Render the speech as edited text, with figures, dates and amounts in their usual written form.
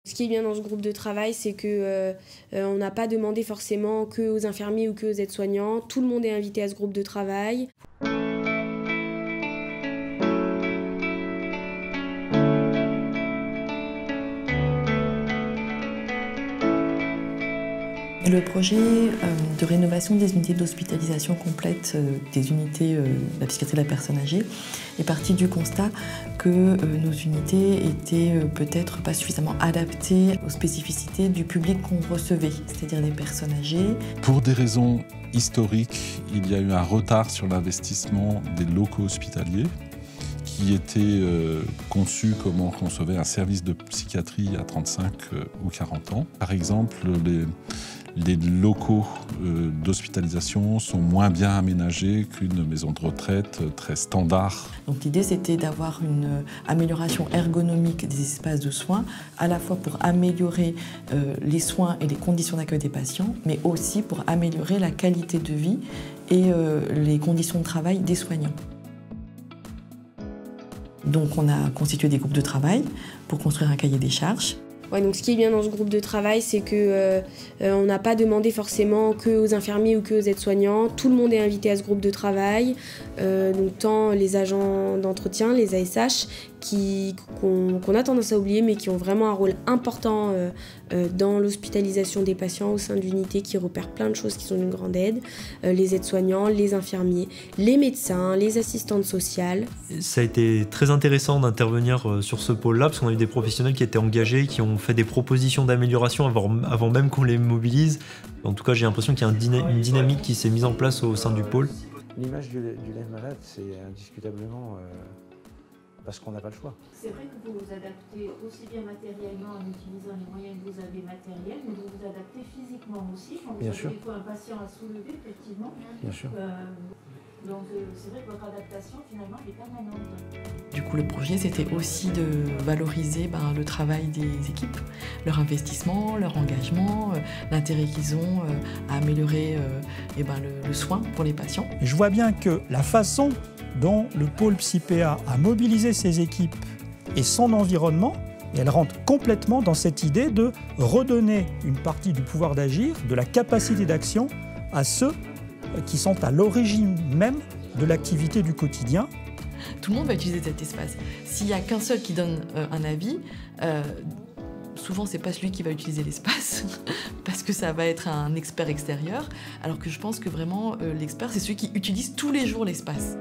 Ce qui est bien dans ce groupe de travail, c'est que on n'a pas demandé forcément que aux infirmiers ou que aux aides-soignants. Tout le monde est invité à ce groupe de travail. Le projet de rénovation des unités d'hospitalisation complète des unités de la psychiatrie de la personne âgée est parti du constat que nos unités étaient peut-être pas suffisamment adaptées aux spécificités du public qu'on recevait, c'est-à-dire des personnes âgées. Pour des raisons historiques, il y a eu un retard sur l'investissement des locaux hospitaliers qui étaient conçus comme on concevait un service de psychiatrie à 35 ou 40 ans. Par exemple, les locaux d'hospitalisation sont moins bien aménagés qu'une maison de retraite très standard. Donc l'idée, c'était d'avoir une amélioration ergonomique des espaces de soins, à la fois pour améliorer les soins et les conditions d'accueil des patients, mais aussi pour améliorer la qualité de vie et les conditions de travail des soignants. Donc on a constitué des groupes de travail pour construire un cahier des charges. Ouais, donc ce qui est bien dans ce groupe de travail, c'est que on n'a pas demandé forcément que aux infirmiers ou que aux aides-soignants. Tout le monde est invité à ce groupe de travail, donc tant les agents d'entretien, les ASH, qu'on a tendance à oublier, mais qui ont vraiment un rôle important dans l'hospitalisation des patients au sein d'unités, qui repèrent plein de choses qui sont d'une grande aide, les aides-soignants, les infirmiers, les médecins, les assistantes sociales. Ça a été très intéressant d'intervenir sur ce pôle-là, parce qu'on a eu des professionnels qui étaient engagés, qui ont fait des propositions d'amélioration avant même qu'on les mobilise. En tout cas, j'ai l'impression qu'il y a une dynamique qui s'est mise en place au sein du pôle. L'image du lève malade, c'est indiscutablement parce qu'on n'a pas le choix. C'est vrai que vous vous adaptez aussi bien matériellement en utilisant les moyens que vous avez matériels, mais vous vous adaptez physiquement aussi. Quand vous avez un patient à soulever, effectivement. Bien sûr. Donc c'est vrai que votre adaptation finalement est permanente. Du coup, le projet, c'était aussi de valoriser le travail des équipes, leur investissement, leur engagement, l'intérêt qu'ils ont à améliorer le soin pour les patients. Et je vois bien que la façon dont le pôle PsyPA a mobilisé ses équipes et son environnement, elle rentre complètement dans cette idée de redonner une partie du pouvoir d'agir, de la capacité d'action à ceux qui sont à l'origine même de l'activité du quotidien. Tout le monde va utiliser cet espace. S'il n'y a qu'un seul qui donne un avis, souvent c'est pas celui qui va utiliser l'espace, parce que ça va être un expert extérieur, alors que je pense que vraiment l'expert, c'est celui qui utilise tous les jours l'espace.